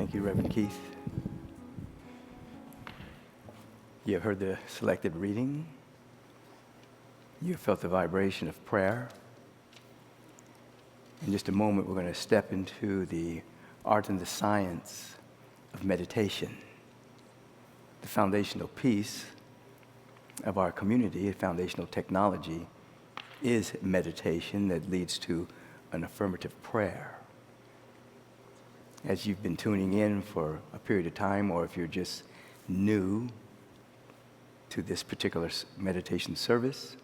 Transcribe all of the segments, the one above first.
Thank you, Reverend Keith. You have heard the selected reading. You have felt the vibration of prayer. In just a moment, we're going to step into the art and the science of meditation. The foundational piece of our community, a foundational technology, is meditation that leads to an affirmative prayer. As you've been tuning in for a period of time, or if you're just new to this particular meditation service,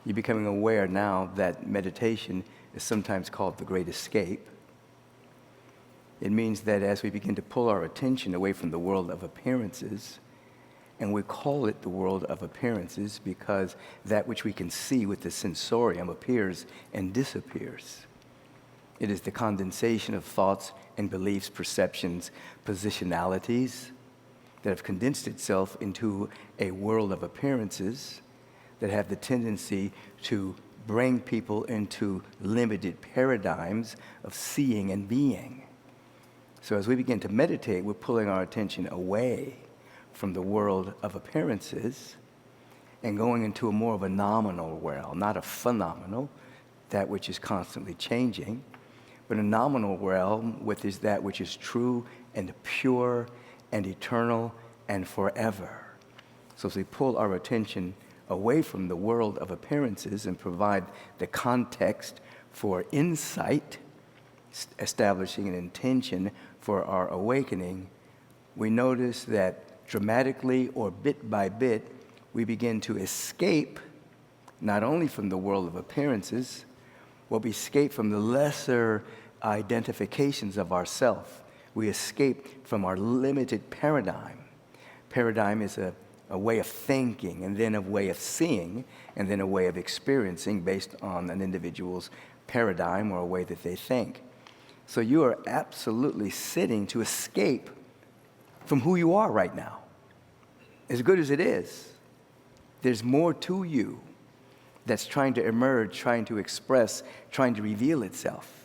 you're becoming aware now that meditation is sometimes called the Great Escape. It means that as we begin to pull our attention away from the world of appearances, and we call it the world of appearances because that which we can see with the sensorium appears and disappears. It is the condensation of thoughts and beliefs, perceptions, positionalities that have condensed itself into a world of appearances that have the tendency to bring people into limited paradigms of seeing and being. So as we begin to meditate, we're pulling our attention away from the world of appearances and going into a more of a nominal world, not a phenomenal, that which is constantly changing, but a nominal realm, which is that which is true and pure and eternal and forever. So as we pull our attention away from the world of appearances and provide the context for insight, establishing an intention for our awakening, we notice that dramatically or bit by bit, we begin to escape not only from the world of appearances, but we escape from the lesser identifications of ourself. We escape from our limited paradigm. Paradigm is a way of thinking, and then a way of seeing, and then a way of experiencing based on an individual's paradigm or a way that they think. So you are absolutely sitting to escape from who you are right now. As good as it is, there's more to you that's trying to emerge, trying to express, trying to reveal itself.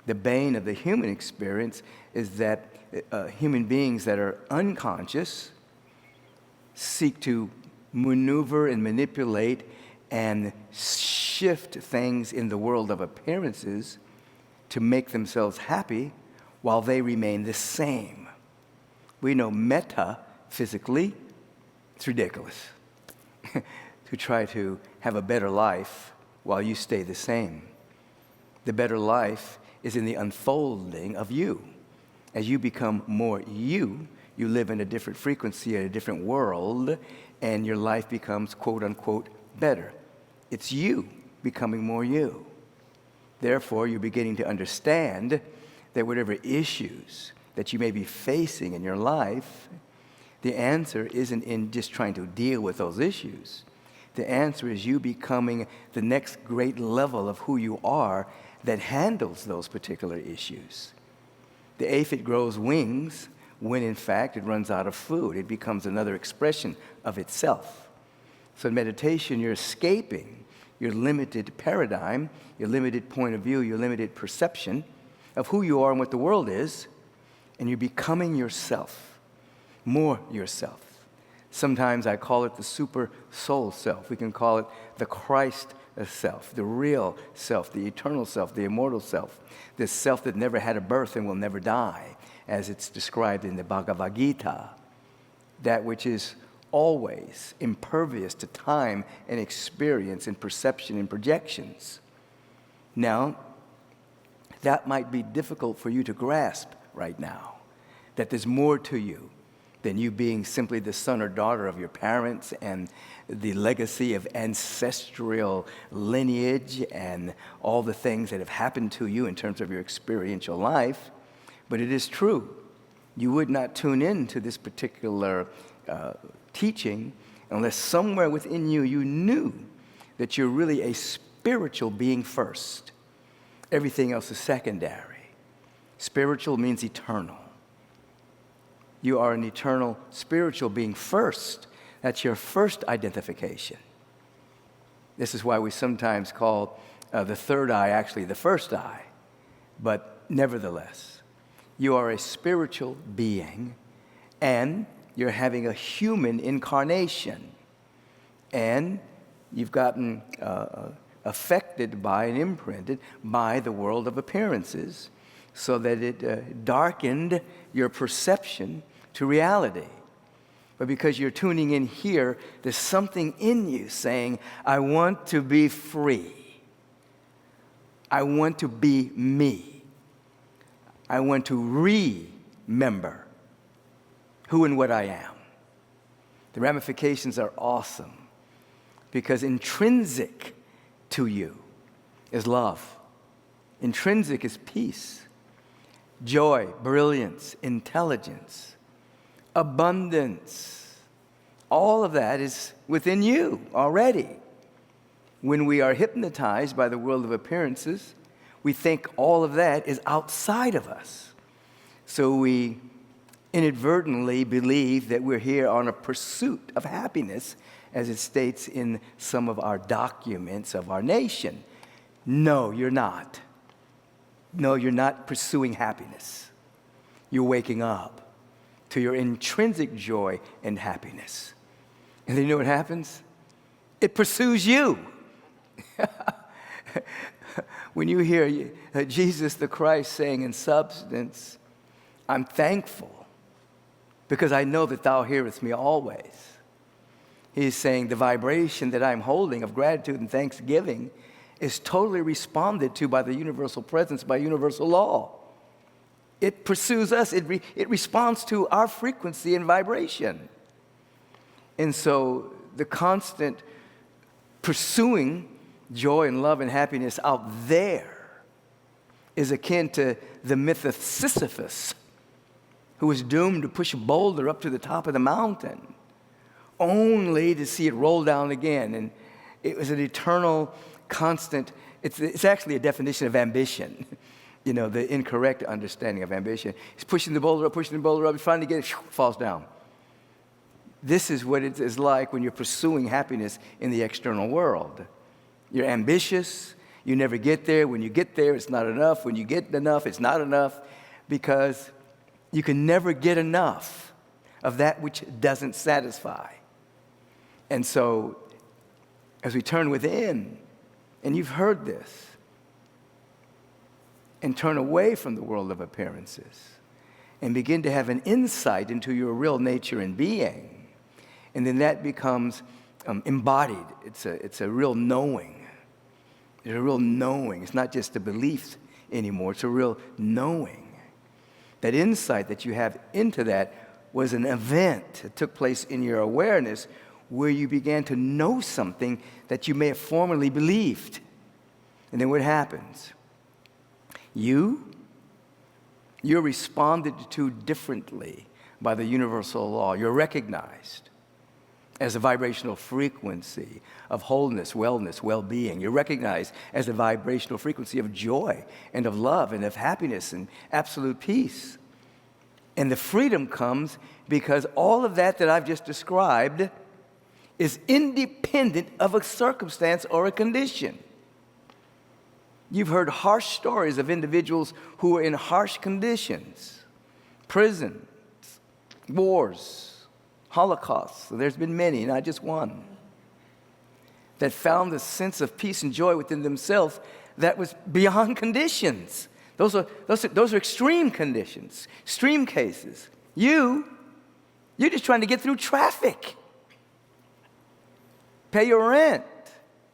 The bane of the human experience is that human beings that are unconscious seek to maneuver and manipulate and shift things in the world of appearances to make themselves happy while they remain the same. We know metaphysically, it's ridiculous to try to have a better life while you stay the same. The better life is in the unfolding of you. As you become more you live in a different frequency, in a different world, and your life becomes quote unquote better. It's you becoming more you. Therefore, you're beginning to understand that whatever issues that you may be facing in your life, the answer isn't in just trying to deal with those issues. The answer is you becoming the next great level of who you are that handles those particular issues. The aphid grows wings when, in fact, it runs out of food. It becomes another expression of itself. So in meditation, you're escaping your limited paradigm, your limited point of view, your limited perception of who you are and what the world is, and you're becoming yourself, more yourself. Sometimes I call it the super soul self. We can call it the Christ self, the real self, the eternal self, the immortal self, this self that never had a birth and will never die, as it's described in the Bhagavad Gita, that which is always impervious to time and experience and perception and projections. Now, that might be difficult for you to grasp right now, that there's more to you than you being simply the son or daughter of your parents and the legacy of ancestral lineage and all the things that have happened to you in terms of your experiential life. But it is true. You would not tune in to this particular teaching unless somewhere within you, you knew that you're really a spiritual being first. Everything else is secondary. Spiritual means eternal. You are an eternal spiritual being first. That's your first identification. This is why we sometimes call the third eye actually the first eye. But nevertheless, You are a spiritual being, and you're having a human incarnation. And you've gotten affected by and imprinted by the world of appearances, so that it darkened your perception to reality. But because you're tuning in here, there's something in you saying, I want to be free. I want to be me. I want to remember who and what I am. The ramifications are awesome, because intrinsic to you is love. Intrinsic is peace, joy, brilliance, intelligence, abundance. All of that is within you already. When we are hypnotized by the world of appearances, we think all of that is outside of us. So we inadvertently believe that we're here on a pursuit of happiness, as it states in some of our documents of our nation. No, you're not. No, you're not pursuing happiness. You're waking up to your intrinsic joy and happiness. And then you know what happens? It pursues you. When you hear Jesus the Christ saying in substance, I'm thankful because I know that thou hearest me always. He's saying the vibration that I'm holding of gratitude and thanksgiving is totally responded to by the universal presence, by universal law. It pursues us. It responds to our frequency and vibration. And so the constant pursuing joy and love and happiness out there is akin to the myth of Sisyphus, who was doomed to push a boulder up to the top of the mountain, only to see it roll down again. And it was an eternal, constant, it's actually a definition of ambition. You know, the incorrect understanding of ambition. He's pushing the boulder up, he finally gets it, falls down. This is what it is like when you're pursuing happiness in the external world. You're ambitious, you never get there. When you get there, it's not enough. When you get enough, it's not enough, because you can never get enough of that which doesn't satisfy. And so, as we turn within, and you've heard this, and turn away from the world of appearances and begin to have an insight into your real nature and being, and then that becomes embodied. It's a real knowing. It's a real knowing. It's not just a belief anymore. It's a real knowing. That insight that you have into that was an event that took place in your awareness where you began to know something that you may have formerly believed. And then what happens? You're responded to differently by the universal law. You're recognized as a vibrational frequency of wholeness, wellness, well-being. You're recognized as a vibrational frequency of joy and of love and of happiness and absolute peace. And the freedom comes because all of that I've just described is independent of a circumstance or a condition. You've heard harsh stories of individuals who were in harsh conditions, prisons, wars, holocausts. There's been many, not just one, that found a sense of peace and joy within themselves that was beyond conditions. Those are extreme conditions, extreme cases. You're just trying to get through traffic, pay your rent,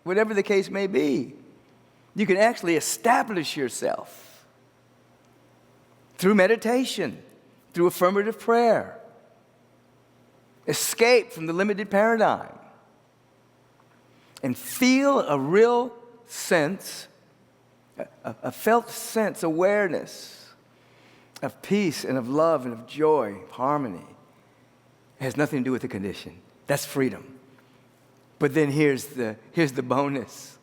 whatever the case may be. You can actually establish yourself through meditation, through affirmative prayer, escape from the limited paradigm, and feel a real sense, a felt sense, awareness of peace and of love and of joy, of harmony. It has nothing to do with the condition. That's freedom. But then here's the bonus.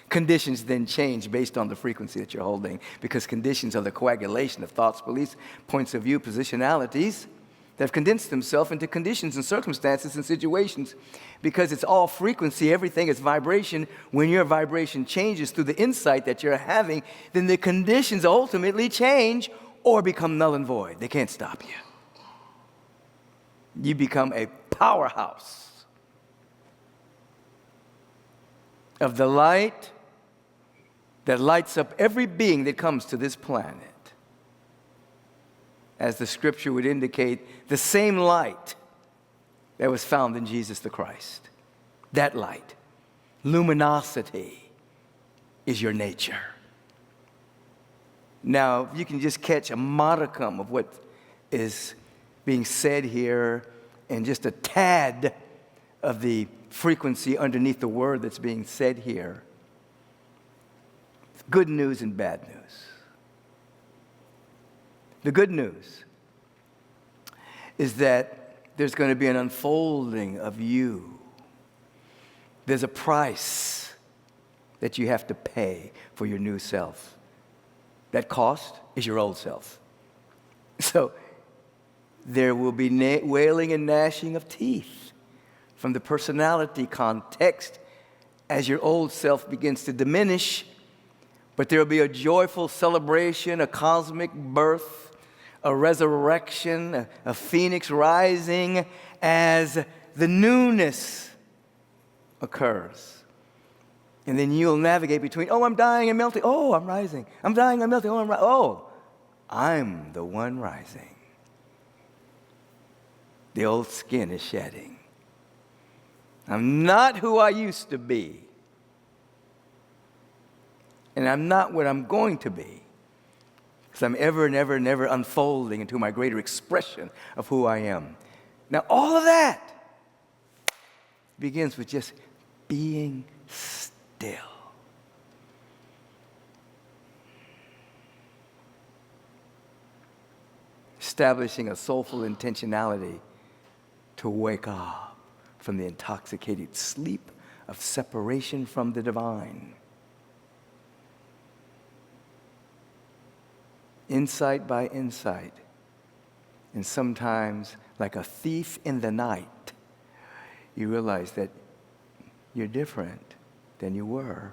Conditions then change based on the frequency that you're holding, because conditions are the coagulation of thoughts, beliefs, points of view, positionalities that have condensed themselves into conditions and circumstances and situations. Because it's all frequency, everything is vibration. When your vibration changes through the insight that you're having, then the conditions ultimately change, or become null and void. They can't stop you. You become a powerhouse of the light that lights up every being that comes to this planet. As the scripture would indicate, the same light that was found in Jesus the Christ. That light, luminosity, is your nature. Now, you can just catch a modicum of what is being said here and just a tad of the frequency underneath the word that's being said here. Good news and bad news. The good news is that there's going to be an unfolding of you. There's a price that you have to pay for your new self. That cost is your old self. So there will be wailing and gnashing of teeth from the personality context as your old self begins to diminish. But there will be a joyful celebration, a cosmic birth, a resurrection, a phoenix rising as the newness occurs. And then you'll navigate between, oh, I'm dying and melting. Oh, I'm rising. I'm dying, I'm melting. Oh, I'm the one rising. The old skin is shedding. I'm not who I used to be. And I'm not what I'm going to be. Because I'm ever and ever and ever unfolding into my greater expression of who I am. Now, all of that begins with just being still. Establishing a soulful intentionality to wake up from the intoxicated sleep of separation from the divine. Insight by insight, and sometimes like a thief in the night, you realize that you're different than you were,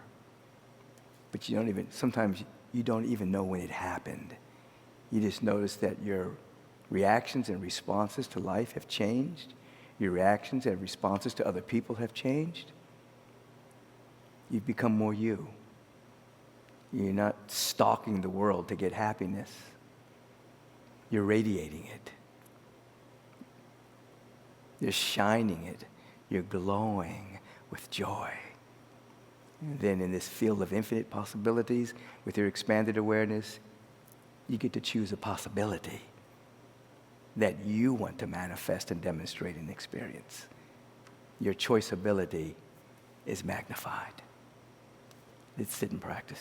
but sometimes you don't even know when it happened. You just notice that your reactions and responses to life have changed. Your reactions and responses to other people have changed. You've become more you. You're not stalking the world to get happiness. You're radiating it. You're shining it. You're glowing with joy. And then in this field of infinite possibilities, with your expanded awareness, you get to choose a possibility that you want to manifest and demonstrate and experience. Your choice ability is magnified. Let's sit and practice.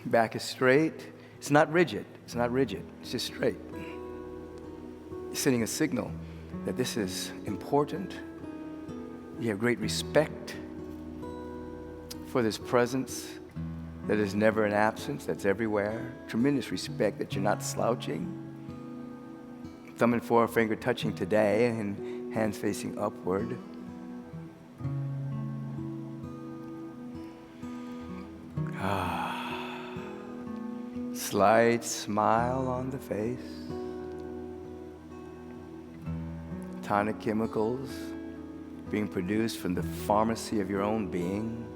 Back is straight. It's not rigid. It's just straight. Sending a signal that this is important. You have great respect for this presence that is never an absence, that's everywhere. Tremendous respect that you're not slouching. Thumb and forefinger touching today and hands facing upward. Slight smile on the face. Tonic chemicals being produced from the pharmacy of your own being.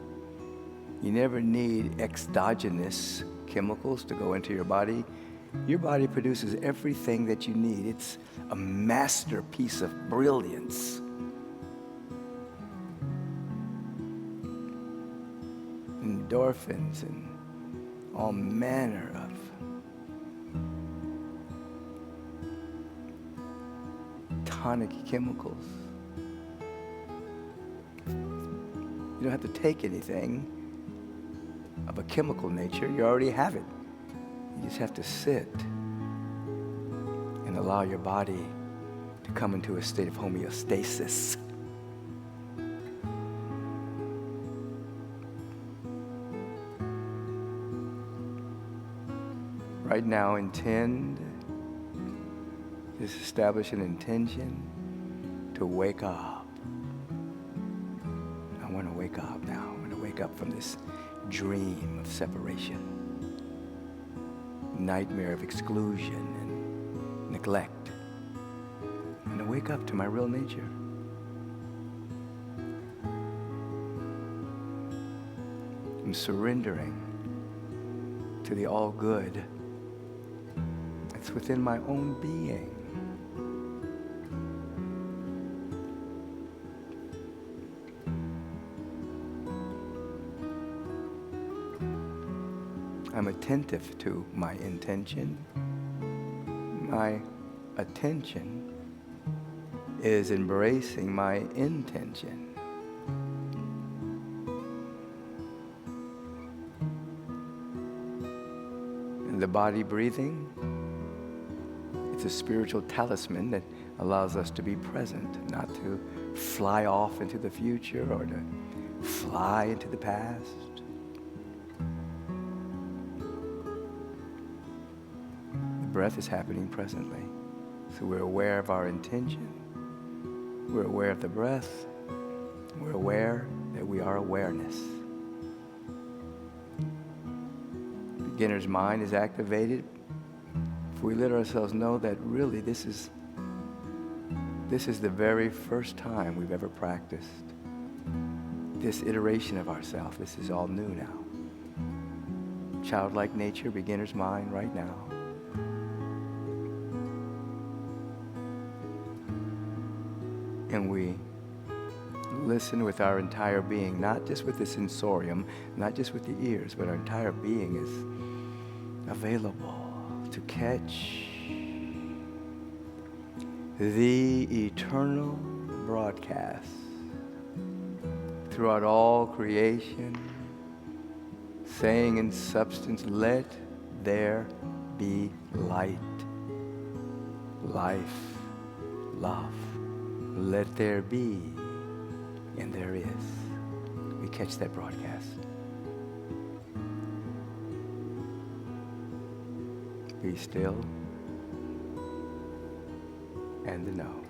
You never need exogenous chemicals to go into your body. Your body produces everything that you need. It's a masterpiece of brilliance. Endorphins and all manner of tonic chemicals. You don't have to take anything of a chemical nature. You already have it. You just have to sit and allow your body to come into a state of homeostasis. Right now, just establish an intention to wake up. I want want to wake up now. I want to wake up from this dream of separation, nightmare of exclusion and neglect, and to wake up to my real nature. I'm surrendering to the all good that's within my own being. I'm attentive to my intention. My attention is embracing my intention. And the body breathing, it's a spiritual talisman that allows us to be present, not to fly off into the future or to fly into the past. Breath is happening presently. So we're aware of our intention. We're aware of the breath. We're aware that we are awareness. Beginner's mind is activated. If we let ourselves know that really this is the very first time we've ever practiced this iteration of ourselves. This is all new now. Childlike nature, beginner's mind right now. And we listen with our entire being, not just with the sensorium, not just with the ears, but our entire being is available to catch the eternal broadcast throughout all creation, saying in substance, let there be light, life, love. Let there be, and there is. We catch that broadcast. Be still and know.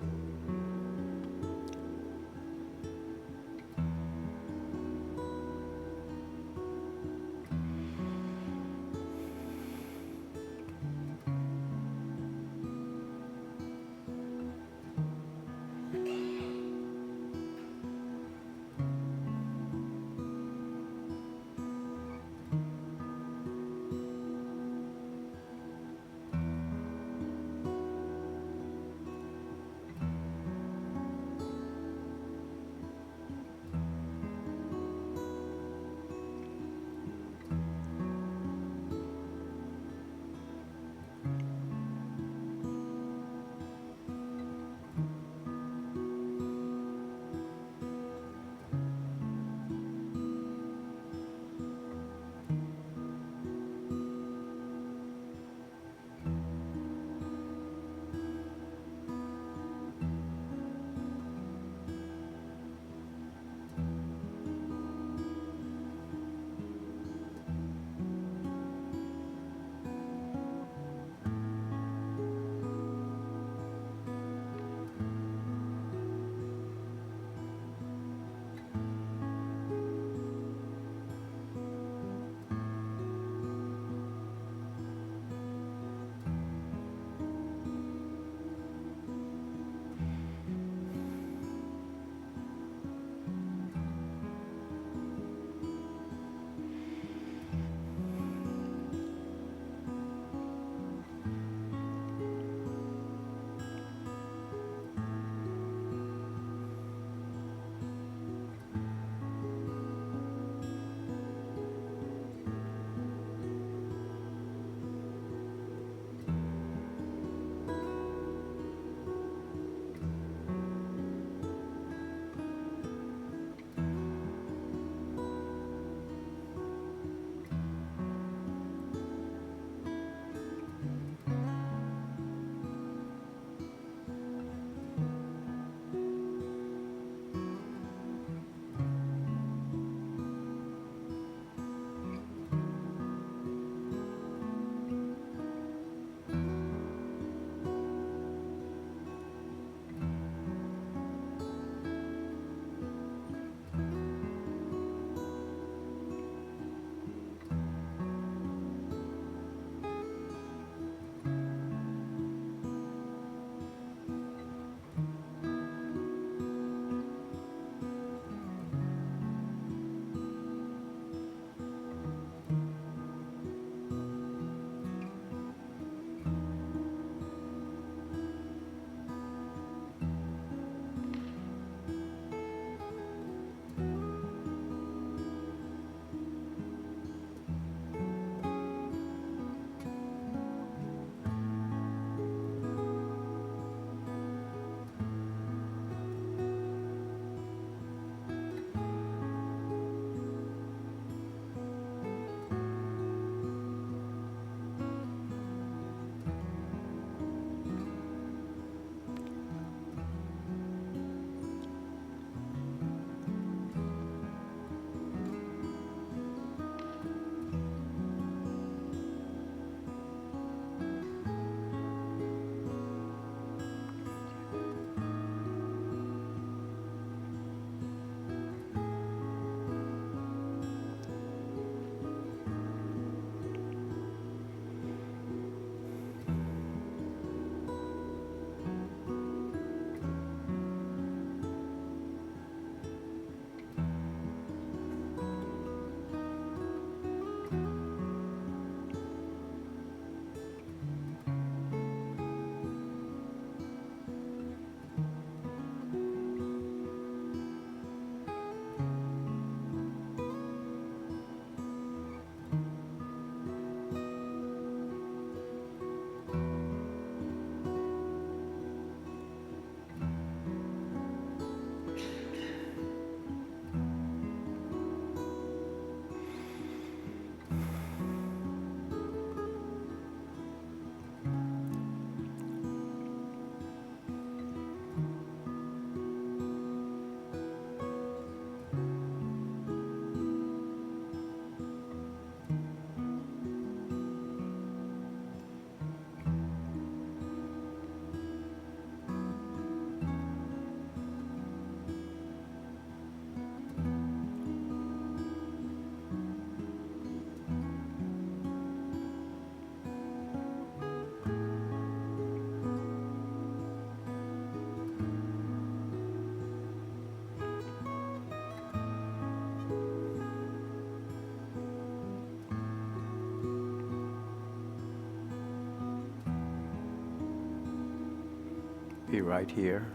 be right here,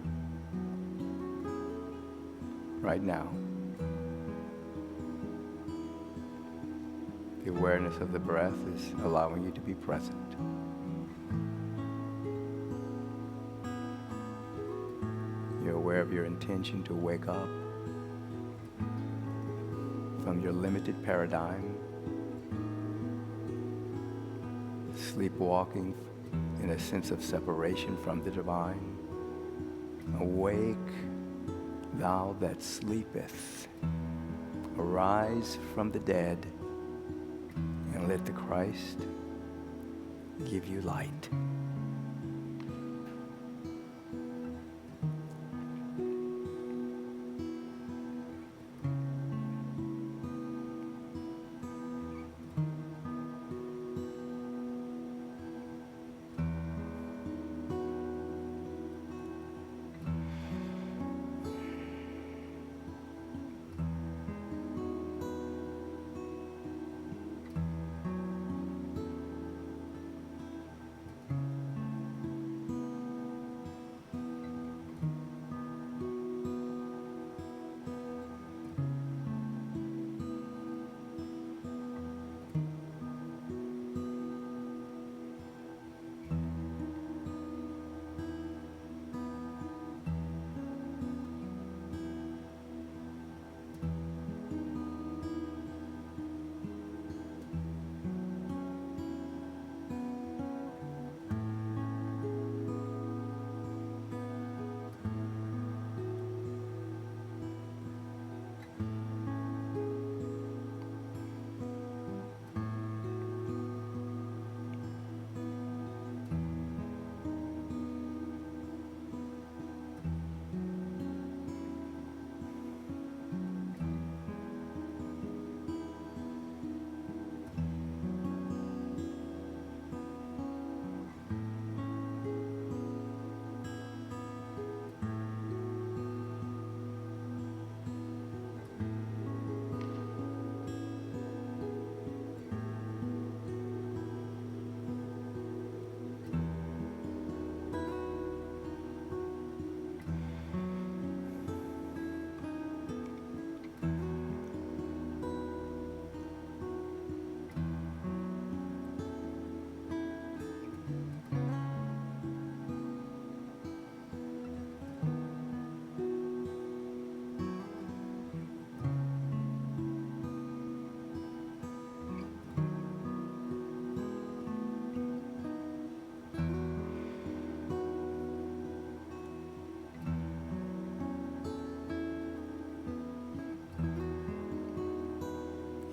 right now. The awareness of the breath is allowing you to be present. You're aware of your intention to wake up from your limited paradigm, sleepwalking in a sense of separation from the divine. Awake, thou that sleepeth. Arise from the dead, and let the Christ give you light.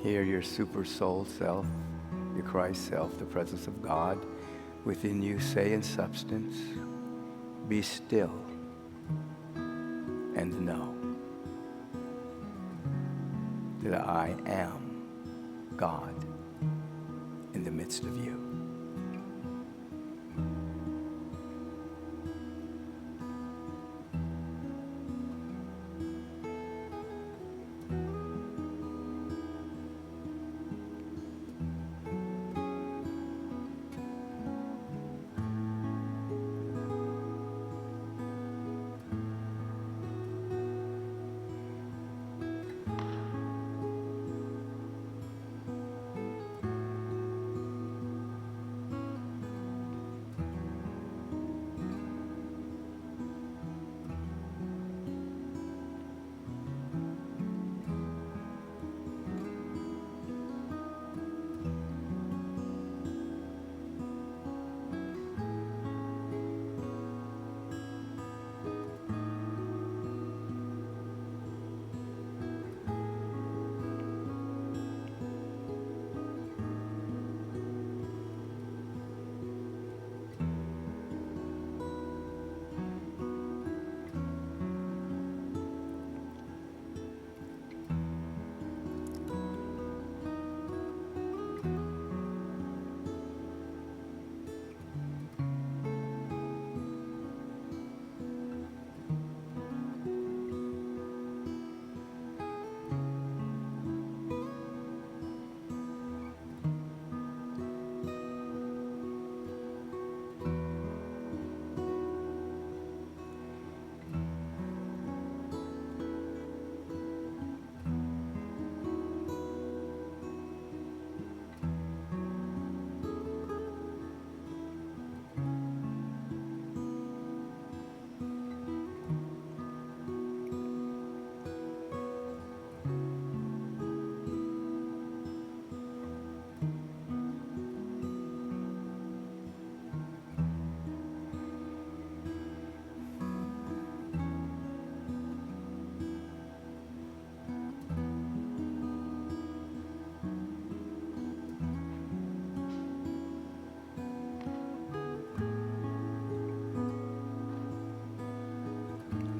Hear your super soul self, your Christ self, the presence of God within you say in substance, be still and know that I am God in the midst of you.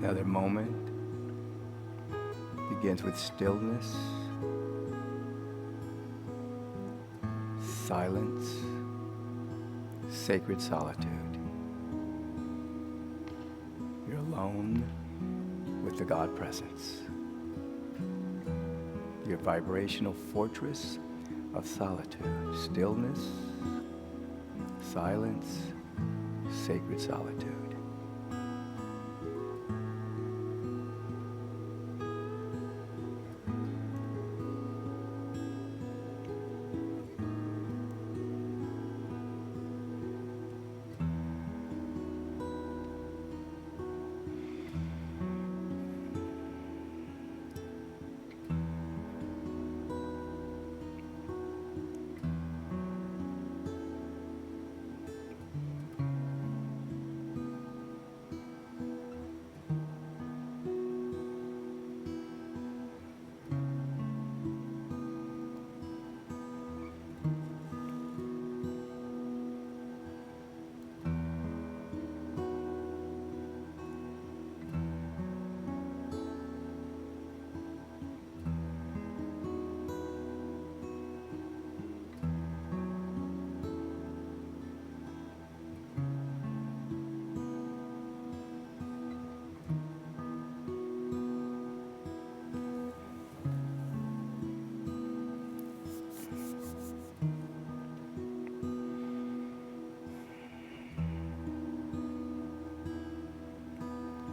Another moment begins with stillness, silence, sacred solitude. You're alone with the God presence. Your vibrational fortress of solitude, stillness, silence, sacred solitude.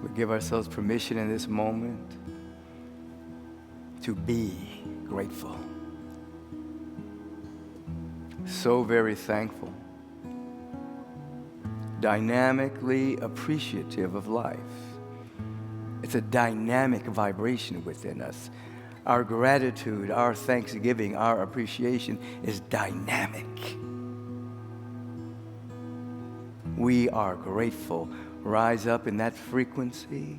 We give ourselves permission in this moment to be grateful. So very thankful. Dynamically appreciative of life. It's a dynamic vibration within us. Our gratitude, our thanksgiving, our appreciation is dynamic. We are grateful. Rise up in that frequency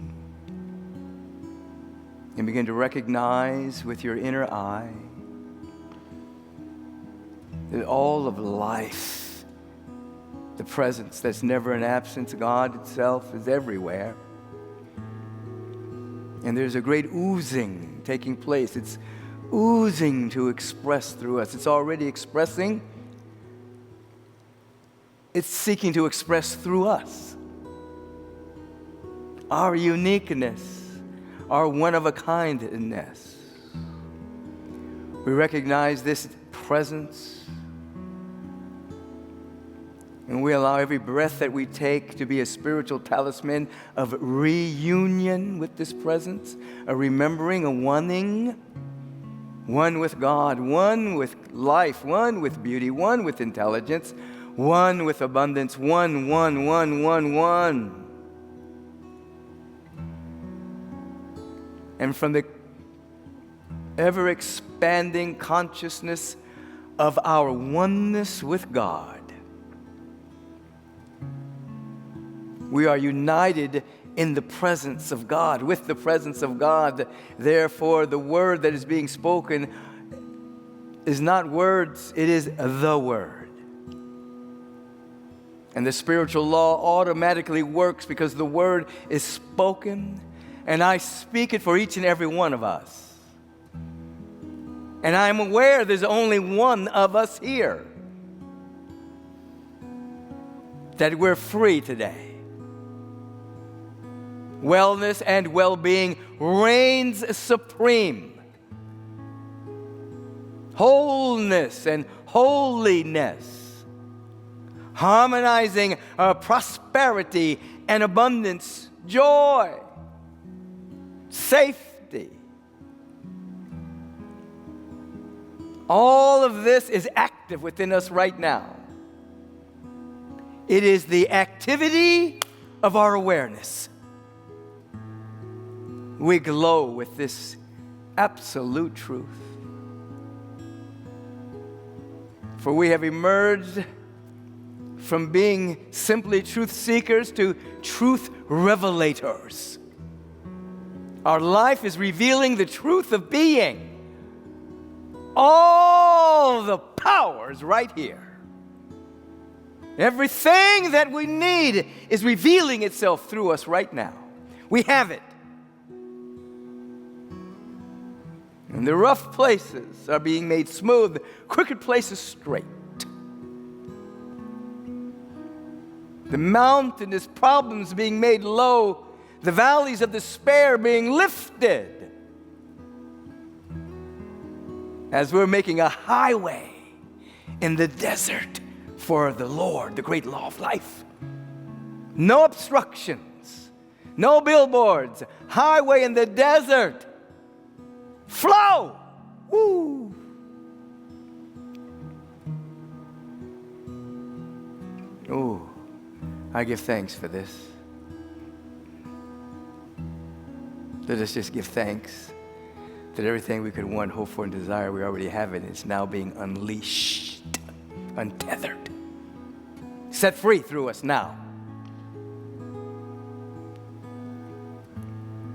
and begin to recognize with your inner eye that all of life, the presence that's never an absence, God itself is everywhere. And there's a great oozing taking place. It's oozing to express through us. It's already expressing. It's seeking to express through us. Our uniqueness, our one-of-a-kindness. We recognize this presence, and we allow every breath that we take to be a spiritual talisman of reunion with this presence, a remembering, a oneing, one with God, one with life, one with beauty, one with intelligence, one with abundance, one. And from the ever-expanding consciousness of our oneness with God, we are united in the presence of God, with the presence of God. Therefore, the word that is being spoken is not words, it is the word. And the spiritual law automatically works because the word is spoken. And I speak it for each and every one of us. And I'm aware there's only one of us here. That we're free today. Wellness and well-being reigns supreme. Wholeness and holiness. Harmonizing prosperity and abundance, joy. Safety. All of this is active within us right now. It is the activity of our awareness. We glow with this absolute truth. For we have emerged from being simply truth seekers to truth revelators. Our life is revealing the truth of being. All the powers right here. Everything that we need is revealing itself through us right now. We have it. And the rough places are being made smooth, crooked places straight. The mountainous problems being made low, the valleys of despair being lifted. As we're making a highway in the desert for the Lord, the great law of life. No obstructions, no billboards, highway in the desert. Flow! Woo! Oh, I give thanks for this. Let us just give thanks that everything we could want, hope for, and desire, we already have it. And it's now being unleashed, untethered, set free through us now.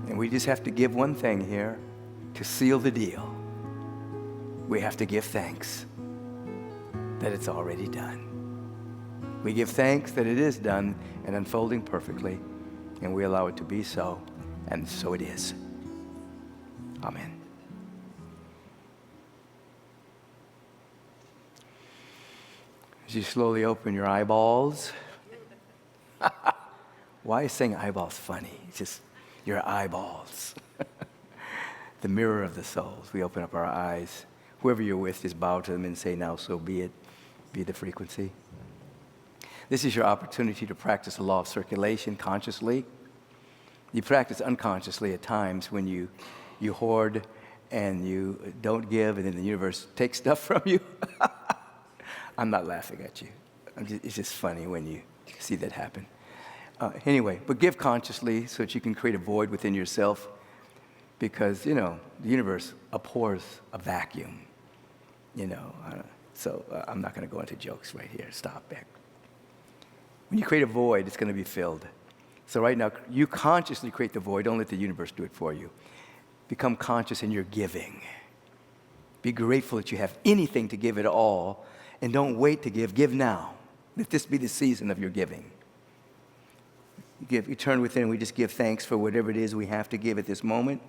And we just have to give one thing here to seal the deal. We have to give thanks that it's already done. We give thanks that it is done and unfolding perfectly, and we allow it to be so, and so it is. Amen. As you slowly open your eyeballs. Why is saying eyeballs funny? It's just your eyeballs. The mirror of the souls. We open up our eyes. Whoever you're with, just bow to them and say, now so be it. Be the frequency. This is your opportunity to practice the law of circulation consciously. You practice unconsciously at times when you hoard and you don't give, and then the universe takes stuff from you. I'm not laughing at you. It's just funny when you see that happen. Anyway, but give consciously so that you can create a void within yourself, because, the universe abhors a vacuum, So I'm not going to go into jokes right here. Stop, Beck. When you create a void, it's going to be filled. So right now, you consciously create the void. Don't let the universe do it for you. Become conscious in your giving. Be grateful that you have anything to give at all, and don't wait to give. Give now. Let this be the season of your giving. You turn within, and we just give thanks for whatever it is we have to give at this moment.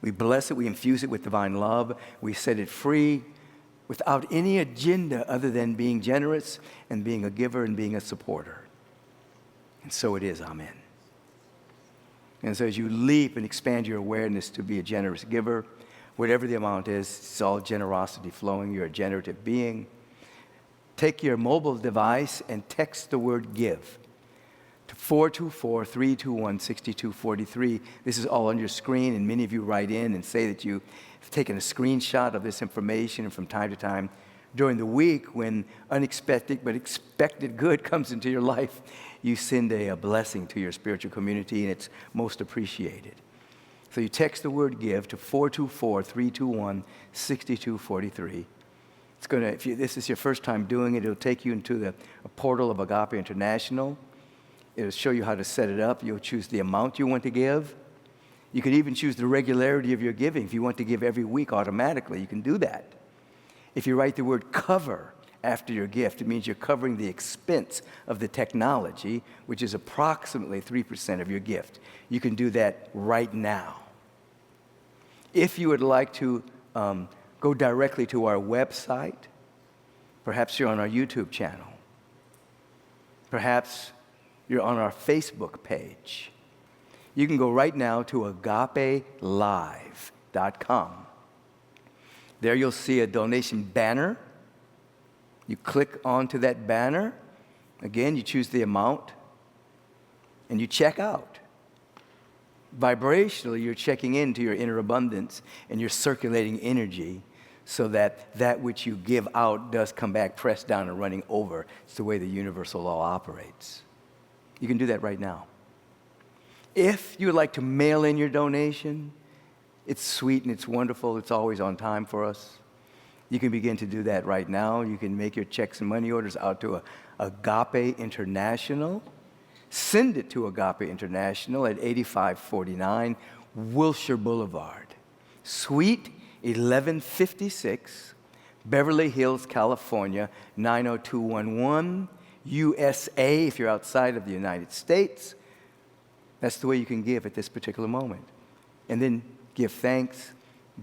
We bless it. We infuse it with divine love. We set it free without any agenda other than being generous and being a giver and being a supporter. And so it is. Amen. And so as you leap and expand your awareness to be a generous giver, whatever the amount is, it's all generosity flowing. You're a generative being. Take your mobile device and text the word give to 424-321-6243. This is all on your screen, and many of you write in and say that you've taken a screenshot of this information, and from time to time during the week when unexpected but expected good comes into your life, you send a blessing to your spiritual community, and it's most appreciated. So you text the word give to 424-321-6243. It's going to, if this is your first time doing it, it'll take you into the portal of Agape International. It'll show you how to set it up. You'll choose the amount you want to give. You can even choose the regularity of your giving. If you want to give every week automatically, you can do that. If you write the word cover after your gift, it means you're covering the expense of the technology, which is approximately 3% of your gift. You can do that right now. If you would like to go directly to our website, perhaps you're on our YouTube channel. Perhaps you're on our Facebook page. You can go right now to agapelive.com. There you'll see a donation banner. You click onto that banner. Again, you choose the amount, and you check out. Vibrationally, you're checking into your inner abundance, and you're circulating energy so that that which you give out does come back pressed down and running over. It's the way the universal law operates. You can do that right now. If you would like to mail in your donation, it's sweet and it's wonderful. It's always on time for us. You can begin to do that right now. You can make your checks and money orders out to Agape International. Send it to Agape International at 8549 Wilshire Boulevard, Suite 1156, Beverly Hills, California, 90211, USA if you're outside of the United States. That's the way you can give at this particular moment. And then give thanks,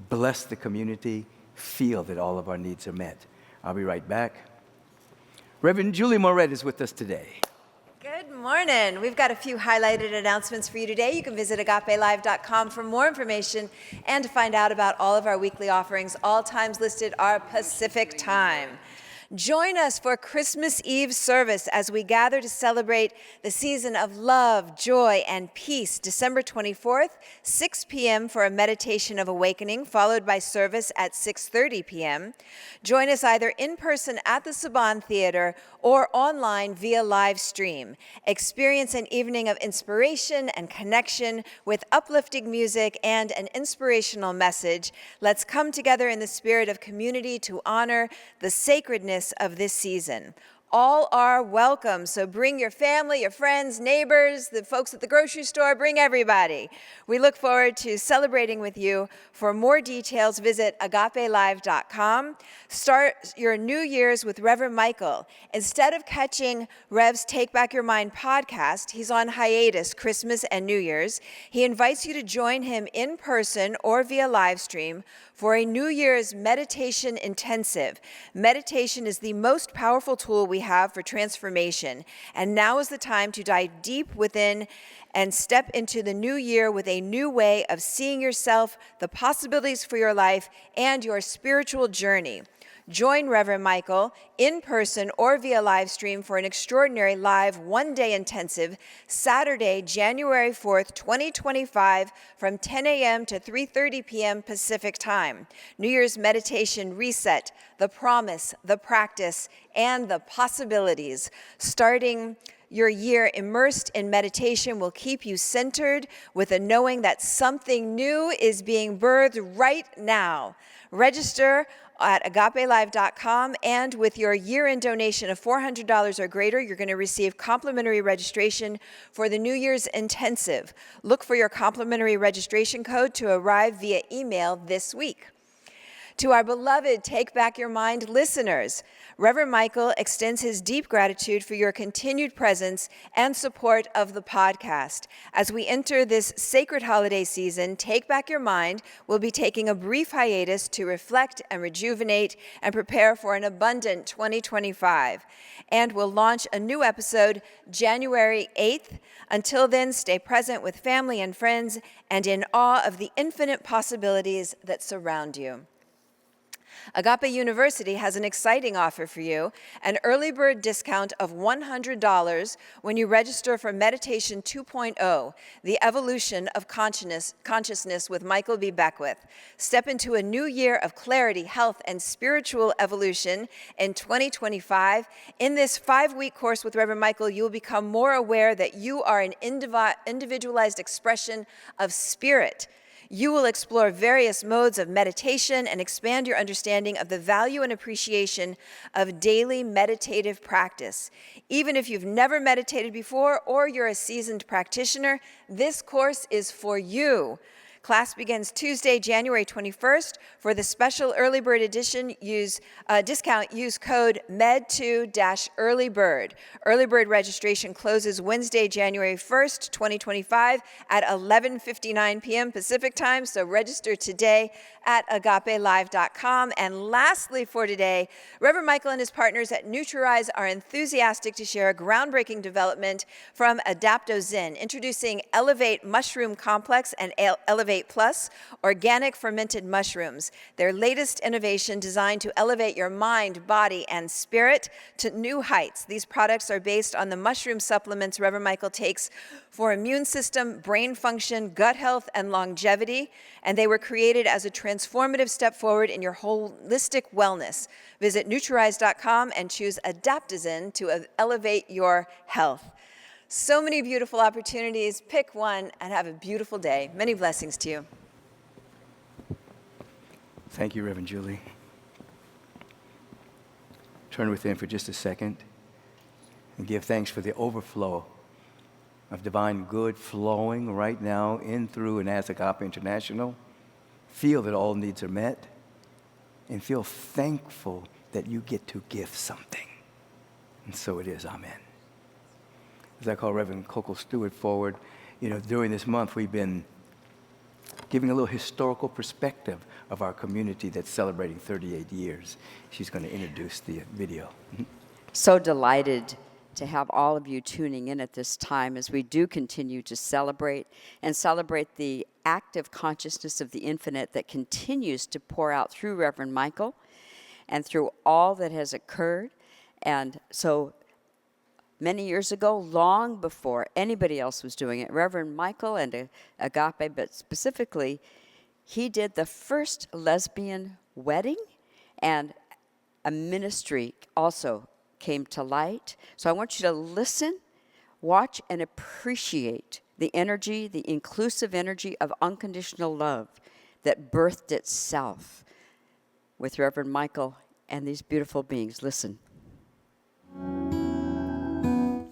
bless the community, feel that all of our needs are met. I'll be right back. Reverend Julie Moret is with us today. Good morning. We've got a few highlighted announcements for you today. You can visit agapelive.com for more information and to find out about all of our weekly offerings. All times listed are Pacific time. Join us for Christmas Eve service as we gather to celebrate the season of love, joy, and peace. December 24th, 6 p.m. for a meditation of awakening, followed by service at 6:30 p.m. Join us either in person at the Saban Theater or online via live stream. Experience an evening of inspiration and connection with uplifting music and an inspirational message. Let's come together in the spirit of community to honor the sacredness of this season. All are welcome, so bring your family, your friends, neighbors, the folks at the grocery store, bring everybody. We look forward to celebrating with you. For more details, visit agapelive.com. Start your New Year's with Reverend Michael. Instead of catching Rev's Take Back Your Mind podcast, he's on hiatus Christmas and New Year's. He invites you to join him in person or via live stream for a New Year's meditation intensive. Meditation is the most powerful tool we have for transformation, and now is the time to dive deep within and step into the new year with a new way of seeing yourself, the possibilities for your life, and your spiritual journey. Join Reverend Michael in person or via live stream for an extraordinary live one-day intensive, Saturday, January 4th, 2025, from 10 a.m. to 3:30 p.m. Pacific time. New Year's meditation reset, the promise, the practice, and the possibilities. Starting your year immersed in meditation will keep you centered with a knowing that something new is being birthed right now. Register at agapelive.com, and with your year-end donation of $400 or greater, you're going to receive complimentary registration for the New Year's Intensive. Look for your complimentary registration code to arrive via email this week. To our beloved Take Back Your Mind listeners, Reverend Michael extends his deep gratitude for your continued presence and support of the podcast. As we enter this sacred holiday season, Take Back Your Mind will be taking a brief hiatus to reflect and rejuvenate and prepare for an abundant 2025. And we'll launch a new episode January 8th. Until then, stay present with family and friends and in awe of the infinite possibilities that surround you. Agape University has an exciting offer for you, an early bird discount of $100 when you register for Meditation 2.0, the evolution of consciousness with Michael B. Beckwith. Step into a new year of clarity, health, and spiritual evolution in 2025. In this 5-week course with Reverend Michael, you will become more aware that you are an individualized expression of spirit. You will explore various modes of meditation and expand your understanding of the value and appreciation of daily meditative practice. Even if you've never meditated before or you're a seasoned practitioner, this course is for you. Class begins Tuesday, January 21st. For the special early bird edition, discount, use code MED2-EARLYBIRD. Early bird registration closes Wednesday, January 1st, 2025 at 11:59 p.m. Pacific time, so register today at agapelive.com. And lastly for today, Reverend Michael and his partners at Nutri-Rise are enthusiastic to share a groundbreaking development from AdaptoZen, introducing Elevate Mushroom Complex and Elevate Plus, organic fermented mushrooms. Their latest innovation designed to elevate your mind, body, and spirit to new heights. These products are based on the mushroom supplements Reverend Michael takes for immune system, brain function, gut health, and longevity, and they were created as a transformative step forward in your holistic wellness. Visit Nutri-Rise.com and choose AdaptoZen to elevate your health. So many beautiful opportunities. Pick one and have a beautiful day. Many blessings to you. Thank you, Reverend Julie. Turn within for just a second and give thanks for the overflow of divine good flowing right now in, through, and as Agape International. Feel that all needs are met and feel thankful that you get to give something. And so it is. Amen. As I call Reverend Coco Stewart forward, During this month, we've been giving a little historical perspective of our community that's celebrating 38 years. She's going to introduce the video. So delighted to have all of you tuning in at this time as we do continue to celebrate the active consciousness of the infinite that continues to pour out through Reverend Michael and through all that has occurred. And so many years ago, long before anybody else was doing it, Reverend Michael and Agape, but specifically, he did the first lesbian wedding, and a ministry also came to light. So I want you to listen, watch, and appreciate the energy, the inclusive energy of unconditional love that birthed itself with Reverend Michael and these beautiful beings. Listen.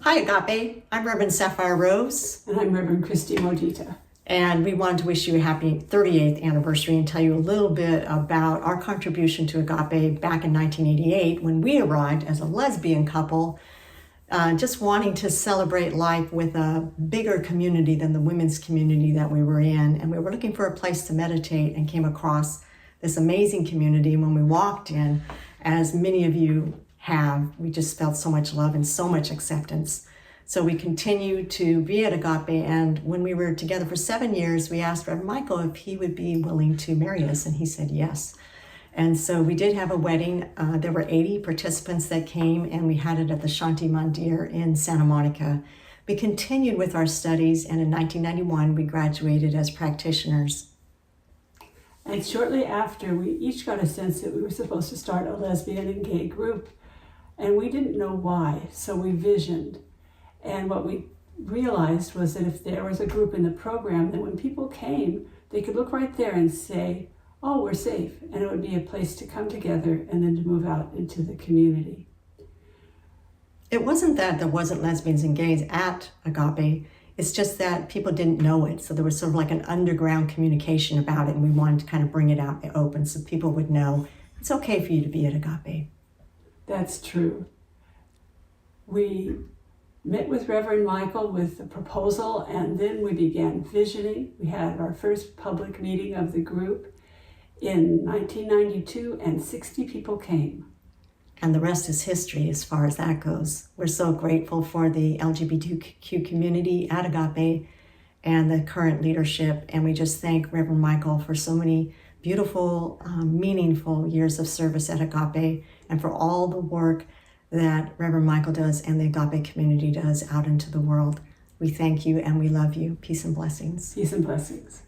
Hi, Agape. I'm Reverend Sapphire Rose. And I'm Reverend Christy Modita. And we wanted to wish you a happy 38th anniversary and tell you a little bit about our contribution to Agape back in 1988 when we arrived as a lesbian couple, just wanting to celebrate life with a bigger community than the women's community that we were in. And we were looking for a place to meditate and came across this amazing community. When we walked in, as many of you have, we just felt so much love and so much acceptance. So we continued to be at Agape, and when we were together for 7 years, we asked Reverend Michael if he would be willing to marry us, and he said yes. And so we did have a wedding. There were 80 participants that came, and we had it at the Shanti Mandir in Santa Monica. We continued with our studies, and in 1991, we graduated as practitioners. And shortly after, we each got a sense that we were supposed to start a lesbian and gay group. And we didn't know why, so we visioned. And what we realized was that if there was a group in the program, that when people came, they could look right there and say, oh, we're safe. And it would be a place to come together and then to move out into the community. It wasn't that there wasn't lesbians and gays at Agape. It's just that people didn't know it. So there was sort of like an underground communication about it, and we wanted to kind of bring it out open so people would know it's okay for you to be at Agape. That's true. We met with Reverend Michael with the proposal, and then we began visioning. We had our first public meeting of the group in 1992, and 60 people came. And the rest is history as far as that goes. We're so grateful for the LGBTQ community at Agape and the current leadership, and we just thank Reverend Michael for so many beautiful, meaningful years of service at Agape, and for all the work that Reverend Michael does and the Agape community does out into the world. We thank you and we love you. Peace and blessings. Peace and blessings.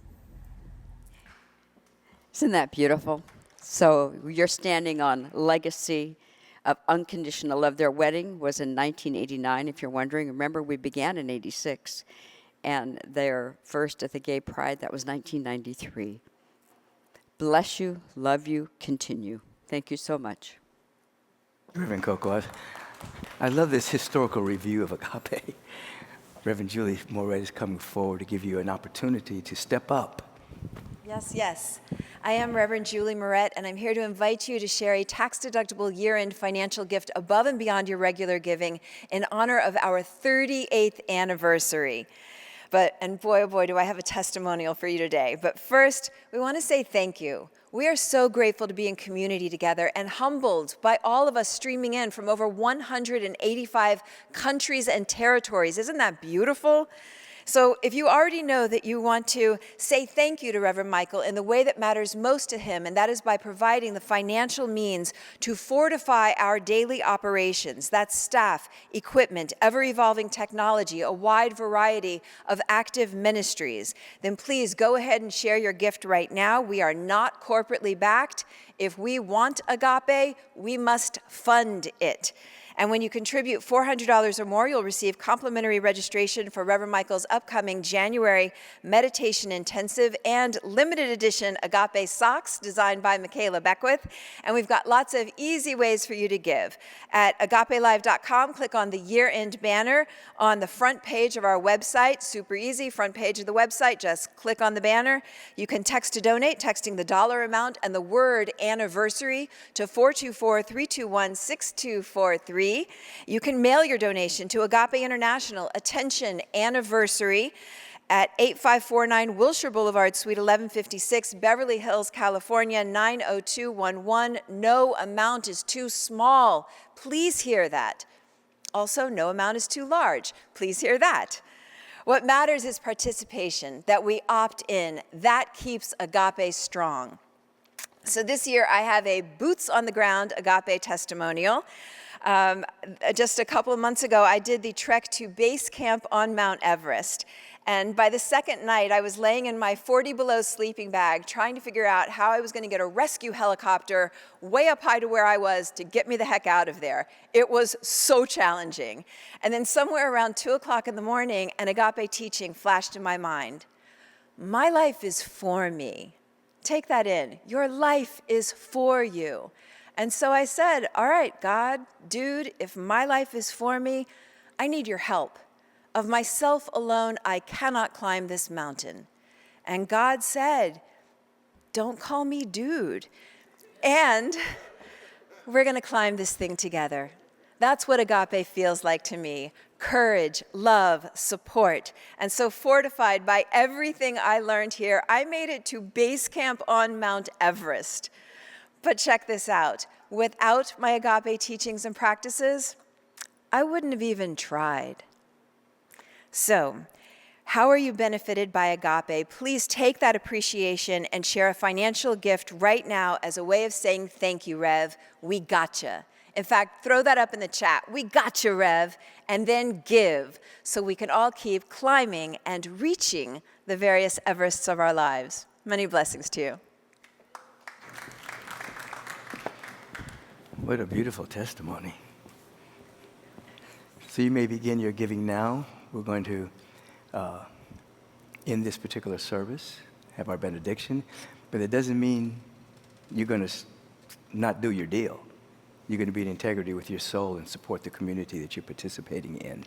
Isn't that beautiful? So you're standing on legacy of unconditional love. Their wedding was in 1989, if you're wondering. Remember, we began in 86. And their first at the Gay Pride, that was 1993. Bless you, love you, continue. Thank you so much. Reverend Coco, I love this historical review of Agape. Reverend Julie Moret is coming forward to give you an opportunity to step up. Yes. I am Reverend Julie Moret, and I'm here to invite you to share a tax-deductible year-end financial gift above and beyond your regular giving in honor of our 38th anniversary. And boy, oh boy, do I have a testimonial for you today. But first, we want to say thank you. We are so grateful to be in community together and humbled by all of us streaming in from over 185 countries and territories. Isn't that beautiful? So if you already know that you want to say thank you to Reverend Michael in the way that matters most to him, and that is by providing the financial means to fortify our daily operations, that's staff, equipment, ever-evolving technology, a wide variety of active ministries, then please go ahead and share your gift right now. We are not corporately backed. If we want Agape, we must fund it. And when you contribute $400 or more, you'll receive complimentary registration for Reverend Michael's upcoming January Meditation Intensive and limited edition Agape socks designed by Michaela Beckwith. And we've got lots of easy ways for you to give. At agapelive.com, click on the year-end banner on the front page of our website. Super easy, front page of the website. Just click on the banner. You can text to donate, texting the dollar amount and the word anniversary to 424-321-6243. You can mail your donation to Agape International, attention, anniversary. at 8549 Wilshire Boulevard, Suite 1156, Beverly Hills, California, 90211. No amount is too small. Please hear that. Also, no amount is too large. Please hear that. What matters is participation, that we opt in. That keeps Agape strong. So this year I have a boots on the ground Agape testimonial. Just a couple of months ago, I did the trek to base camp on Mount Everest. And by the second night, I was laying in my 40 below sleeping bag, trying to figure out how I was going to get a rescue helicopter way up high to where I was to get me the heck out of there. It was so challenging. And then somewhere around 2 o'clock in the morning, an Agape teaching flashed in my mind. My life is for me. Take that in. Your life is for you. And so I said, all right, God, dude, if my life is for me, I need your help. Of myself alone, I cannot climb this mountain. And God said, don't call me dude. And we're going to climb this thing together. That's what Agape feels like to me. Courage, love, support. And so fortified by everything I learned here, I made it to base camp on Mount Everest. But check this out. Without my Agape teachings and practices, I wouldn't have even tried. So, how are you benefited by Agape? Please take that appreciation and share a financial gift right now as a way of saying thank you, Rev. We gotcha. In fact, throw that up in the chat. We gotcha, Rev. And then give so we can all keep climbing and reaching the various Everests of our lives. Many blessings to you. What a beautiful testimony. So you may begin your giving now. We're going to, in this particular service, have our benediction, but it doesn't mean you're going to not do your deal. You're going to be in integrity with your soul and support the community that you're participating in.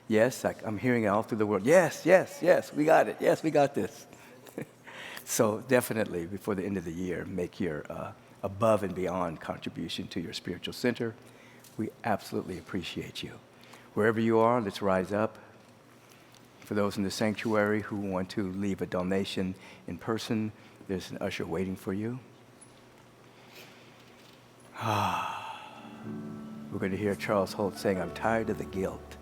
Yes, I'm hearing it all through the world. Yes, yes, yes, we got it. Yes, we got this. So definitely, before the end of the year, make your above and beyond contribution to your spiritual center. We absolutely appreciate you. Wherever you are, let's rise up. For those in the sanctuary who want to leave a donation in person, there's an usher waiting for you. We're going to hear Charles Holt saying, I'm tired of the guilt.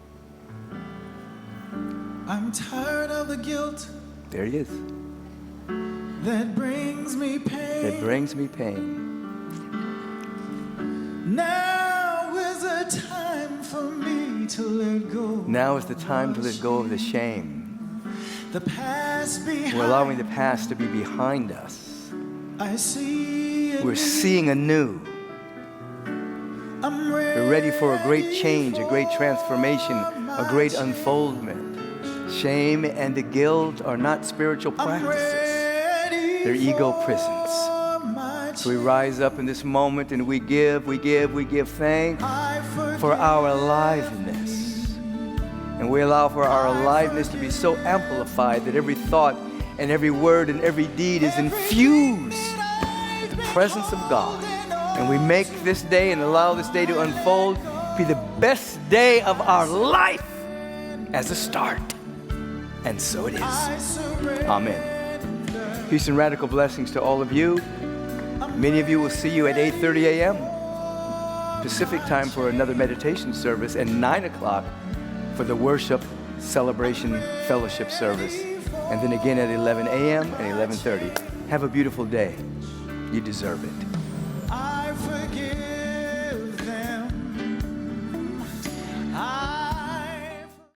I'm tired of the guilt. There he is. That brings me pain. That brings me pain. Now is the time for me to let go. Now is the time to let go of the shame. The past behind. We're allowing the past to be behind us. I see. We're seeing anew. We're ready for a great change, a great transformation, a great unfoldment. Shame and the guilt are not spiritual practices. They're ego prisons. So we rise up in this moment and we give thanks for our aliveness. And we allow for our aliveness to be so amplified that every thought and every word and every deed is infused with the presence of God. And we make this day and allow this day to unfold, be the best day of our life as a start. And so it is. Amen. Peace and radical blessings to all of you. Many of you will see you at 8:30 a.m. Pacific time for another meditation service, and 9 o'clock for the worship, celebration, fellowship service. And then again at 11 a.m. and 11:30. Have a beautiful day. You deserve it.